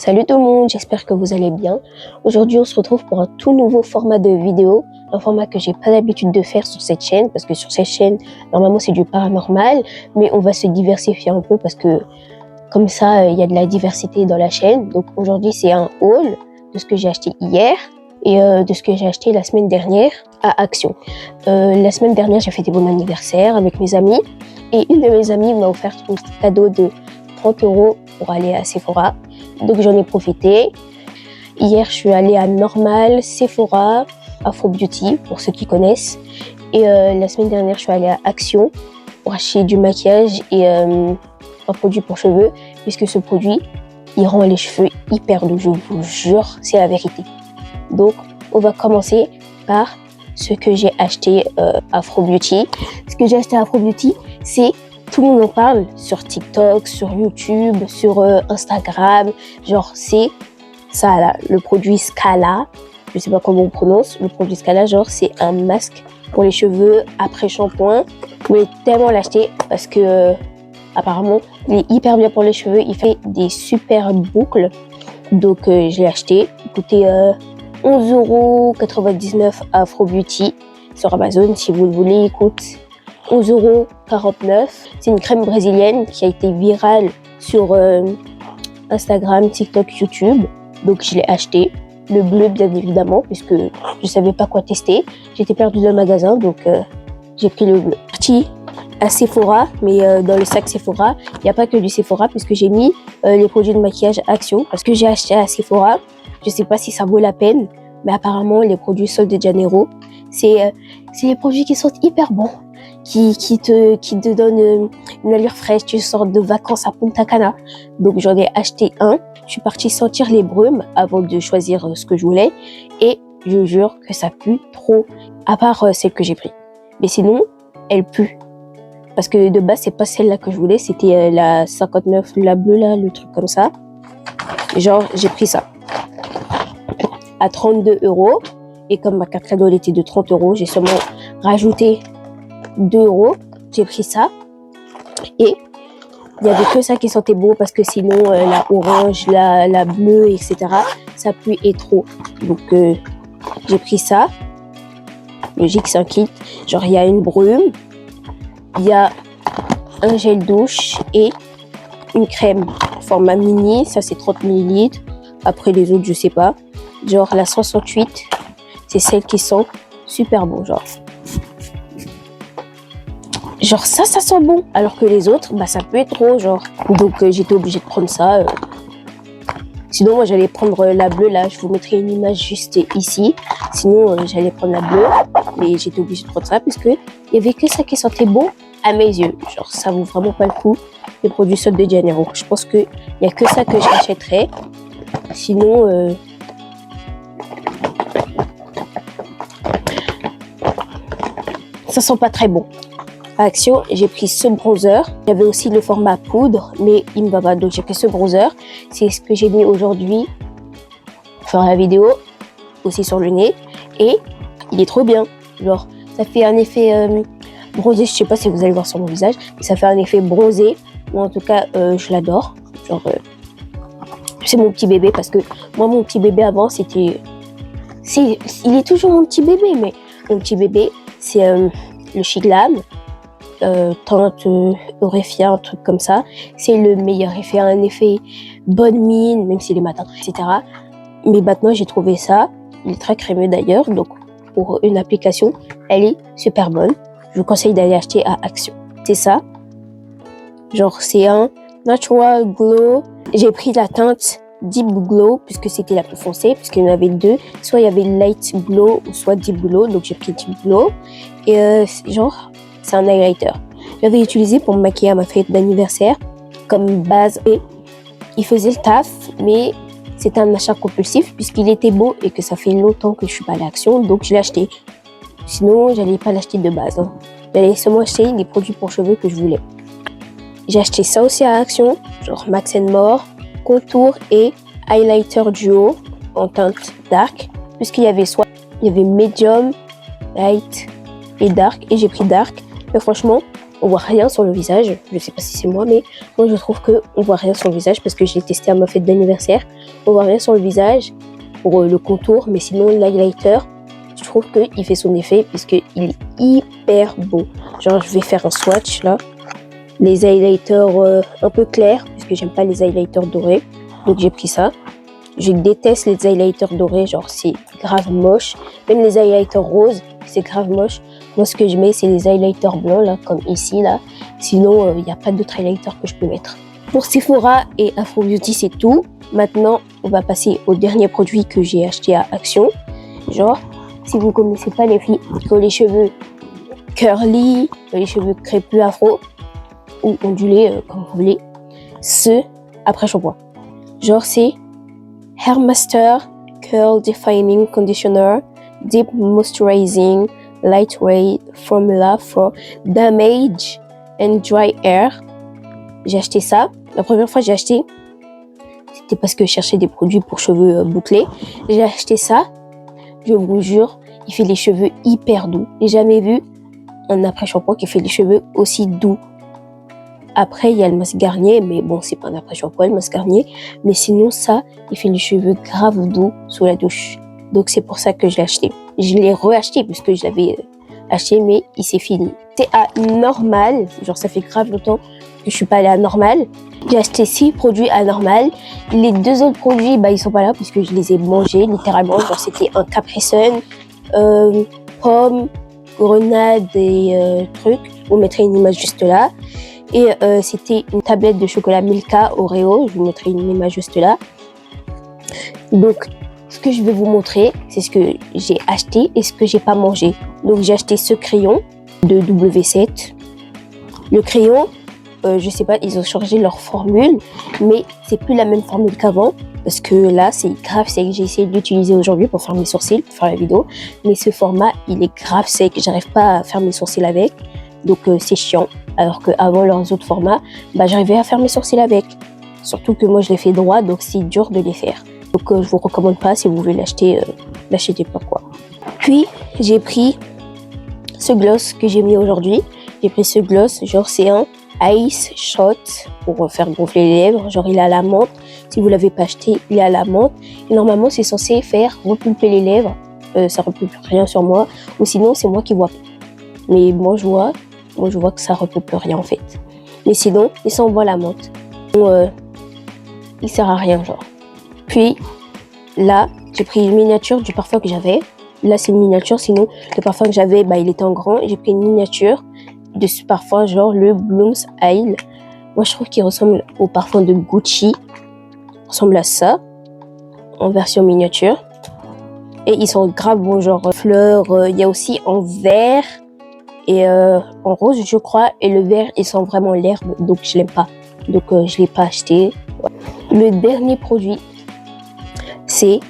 Salut tout le monde, j'espère que vous allez bien. Aujourd'hui, on se retrouve pour un tout nouveau format de vidéo, un format que j'ai pas l'habitude de faire sur cette chaîne, parce que sur cette chaîne, normalement c'est du paranormal, mais on va se diversifier un peu parce que comme ça, il y a de la diversité dans la chaîne. Donc aujourd'hui, c'est un haul de ce que j'ai acheté hier et de ce que j'ai acheté la semaine dernière à Action. La semaine dernière, j'ai fêté mon anniversaire avec mes amis et une de mes amies m'a offert un cadeau de 30 € pour aller à Sephora. Donc j'en ai profité. Hier, je suis allée à Normal, Sephora, Afro Beauty, pour ceux qui connaissent. Et la semaine dernière, je suis allée à Action pour acheter du maquillage et un produit pour cheveux, puisque ce produit, il rend les cheveux hyper doux, je vous jure, c'est la vérité. Donc, on va commencer par ce que j'ai acheté Afro Beauty. Ce que j'ai acheté Afro Beauty, c'est... Tout le monde en parle sur TikTok, sur YouTube, sur Instagram. Genre, c'est ça là, le produit Scala. Je sais pas comment on prononce. Le produit Scala, genre, c'est un masque pour les cheveux après shampoing. Je voulais tellement l'acheter parce que apparemment, il est hyper bien pour les cheveux. Il fait des super boucles. Donc, je l'ai acheté. Il coûtait 11,99 € à Afro Beauty sur Amazon. Si vous le voulez, il coûte 11,49 €. C'est une crème brésilienne qui a été virale sur Instagram, TikTok, YouTube. Donc je l'ai acheté. Le bleu, bien évidemment, puisque je ne savais pas quoi tester. J'étais perdue dans le magasin, donc j'ai pris le bleu. Parti à Sephora, mais dans le sac Sephora, il n'y a pas que du Sephora, puisque j'ai mis les produits de maquillage Action. Parce que j'ai acheté à Sephora, je ne sais pas si ça vaut la peine, mais apparemment les produits Sol de Janeiro, c'est les produits qui sont hyper bons. Qui te donne une allure fraîche, tu sors de vacances à Punta Cana. Donc j'en ai acheté un. Je suis partie sentir les brumes avant de choisir ce que je voulais. Et je jure que ça pue trop, à part celle que j'ai prise. Mais sinon, elle pue. Parce que de base, c'est pas celle-là que je voulais, c'était la 59, la bleue là, le truc comme ça. Genre, j'ai pris ça. À 32 €. Et comme ma carte cadeau elle était de 30 €, j'ai seulement rajouté 2 €, j'ai pris ça et il n'y avait que ça qui sentait bon parce que sinon la orange, la bleue, etc. ça pue et trop. Donc j'ai pris ça. Logique, c'est un kit. Genre il y a une brume, il y a un gel douche et une crème format mini. Ça c'est 30 ml. Après les autres je sais pas. Genre la 168, c'est celle qui sent super bon genre. Genre ça sent bon, alors que les autres, bah ça peut être trop, genre. Donc j'étais obligée de prendre ça. Sinon moi j'allais prendre la bleue là, je vous mettrai une image juste ici. Sinon j'allais prendre la bleue, mais j'étais obligée de prendre ça parce que il y avait que ça qui sentait bon à mes yeux. Genre ça vaut vraiment pas le coup les produits Sol de Janeiro. Je pense que il y a que ça que j'achèterais. Sinon ça sent pas très bon. Action, j'ai pris ce bronzer. J'avais aussi le format poudre, mais il me va pas, donc j'ai pris ce bronzer. C'est ce que j'ai mis aujourd'hui pour faire la vidéo, aussi sur le nez. Et il est trop bien. Genre, ça fait un effet bronzé. Je sais pas si vous allez voir sur mon visage, mais ça fait un effet bronzé. Ou en tout cas, je l'adore. Genre, c'est mon petit bébé parce que moi, mon petit bébé avant, il est toujours mon petit bébé, mais mon petit bébé, c'est le Shiglam. Teinte Eurefia, un truc comme ça, c'est le meilleur effet, un effet bonne mine, même si les matins, etc. Mais maintenant j'ai trouvé ça, il est très crémeux d'ailleurs, donc pour une application, elle est super bonne. Je vous conseille d'aller acheter à Action. C'est ça, genre c'est un Natural Glow. J'ai pris la teinte Deep Glow puisque c'était la plus foncée, puisqu'il y en avait deux, soit il y avait Light Glow ou soit Deep Glow, donc j'ai pris Deep Glow et genre c'est un highlighter. J'avais utilisé pour me maquiller à ma fête d'anniversaire comme base et il faisait le taf, mais c'était un achat compulsif puisqu'il était beau et que ça fait longtemps que je suis pas à l'Action, donc je l'ai acheté. Sinon, j'allais pas l'acheter de base. Hein. J'allais seulement acheter les produits pour cheveux que je voulais. J'ai acheté ça aussi à Action, genre Max & More, contour et highlighter duo en teinte dark, puisqu'il y avait medium, light et dark, et j'ai pris dark. Mais franchement, on voit rien sur le visage. Je sais pas si c'est moi, mais moi je trouve que on voit rien sur le visage parce que je l'ai testé à ma fête d'anniversaire. On voit rien sur le visage pour le contour, mais sinon l'highlighter, je trouve qu'il fait son effet puisqu'il est hyper beau. Genre je vais faire un swatch là. Les highlighters un peu clairs puisque j'aime pas les highlighters dorés, donc j'ai pris ça. Je déteste les highlighters dorés, genre c'est grave moche. Même les highlighters roses, c'est grave moche. Moi, ce que je mets, c'est les highlighters blancs, là, comme ici, là. Sinon, il n'y a pas d'autres highlighters que je peux mettre. Pour Sephora et Afro Beauty, c'est tout. Maintenant, on va passer au dernier produit que j'ai acheté à Action. Genre, si vous ne connaissez pas les filles qui ont les cheveux curly, les cheveux crépus afro, ou ondulés, comme vous voulez, ce après-shampoing. Genre, c'est Hair Master Curl Defining Conditioner Deep Moisturizing Lightweight Formula for Damage and Dry Hair. J'ai acheté ça. La première fois j'ai acheté, c'était parce que je cherchais des produits pour cheveux bouclés. J'ai acheté ça. Je vous jure, il fait les cheveux hyper doux. J'ai jamais vu un après-shampoing qui fait les cheveux aussi doux. Après, il y a le masque Garnier, mais bon, c'est pas un après-shampoing, le masque Garnier. Mais sinon, ça, il fait les cheveux grave doux sous la douche. Donc, c'est pour ça que je l'ai acheté. Je l'ai re-acheté puisque je l'avais acheté, mais il s'est fini. C'est à Normal. Genre, ça fait grave longtemps que je suis pas allée à Normal. J'ai acheté 6 produits à Normal. Les 2 autres produits, bah, ils sont pas là puisque je les ai mangés, littéralement. Genre, c'était un Capri Sun, pomme, grenade et trucs. Je vous mettrai une image juste là. Et c'était une tablette de chocolat Milka Oreo. Je vous mettrai une image juste là. Donc, ce que je vais vous montrer, c'est ce que j'ai acheté et ce que j'ai pas mangé. Donc, j'ai acheté ce crayon de W7. Le crayon, je sais pas, ils ont changé leur formule, mais c'est plus la même formule qu'avant. Parce que là, c'est grave sec. J'ai essayé de l'utiliser aujourd'hui pour faire mes sourcils, pour faire la vidéo. Mais ce format, il est grave sec. J'arrive pas à faire mes sourcils avec. Donc, c'est chiant. Alors qu'avant leurs autres formats, bah, j'arrivais à faire mes sourcils avec. Surtout que moi, je les fais droit, donc c'est dur de les faire. Donc, je vous recommande pas, si vous voulez l'acheter, l'achetez pas, quoi. Puis, j'ai pris ce gloss que j'ai mis aujourd'hui. J'ai pris ce gloss, genre c'est un Ice Shot pour faire gonfler les lèvres. Genre, il est à la menthe. Si vous l'avez pas acheté, il est à la menthe. Et normalement, c'est censé faire repulper les lèvres. Ça repulpe rien sur moi. Ou sinon, c'est moi qui vois. Mais moi, je vois que ça repulpe rien, en fait. Mais sinon, il s'envoie la menthe. Donc, il sert à rien, genre. Puis, là, j'ai pris une miniature du parfum que j'avais. Là, c'est une miniature. Sinon, le parfum que j'avais, bah, il était en grand. J'ai pris une miniature de ce parfum, genre le Blooms Isle. Moi, je trouve qu'il ressemble au parfum de Gucci. Il ressemble à ça, en version miniature. Et ils sont grave beaux, genre fleurs. Il y a aussi en vert et en rose, je crois. Et le vert, il sent vraiment l'herbe, donc je l'aime pas. Donc, je l'ai pas acheté. Le dernier produit, c'est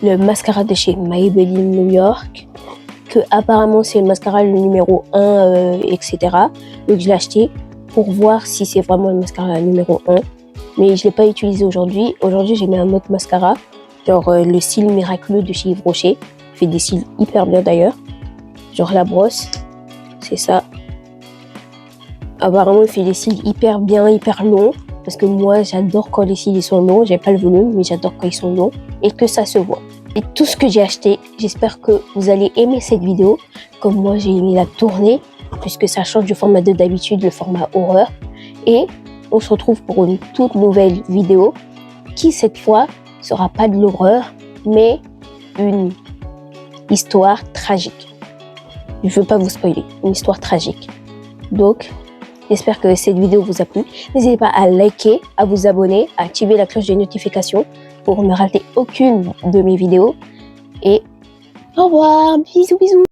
le mascara de chez Maybelline New York, que apparemment c'est le mascara le numéro 1, etc. Donc je l'ai acheté pour voir si c'est vraiment le mascara numéro 1. Mais je ne l'ai pas utilisé aujourd'hui. Aujourd'hui, j'ai mis un autre mascara, genre le cils miraculeux de chez Yves Rocher. Il fait des cils hyper bien d'ailleurs. Genre la brosse, c'est ça. Apparemment, il fait des cils hyper bien, hyper longs. Parce que moi, j'adore quand les cils sont longs. J'ai pas le volume, mais j'adore quand ils sont longs et que ça se voit. Et tout ce que j'ai acheté, j'espère que vous allez aimer cette vidéo. Comme moi, j'ai aimé la tourner, puisque ça change du format de d'habitude, le format horreur. Et on se retrouve pour une toute nouvelle vidéo qui, cette fois, sera pas de l'horreur, mais une histoire tragique. Je veux pas vous spoiler, une histoire tragique. Donc, j'espère que cette vidéo vous a plu. N'hésitez pas à liker, à vous abonner, à activer la cloche des notifications pour ne rater aucune de mes vidéos. Et au revoir, bisous bisous.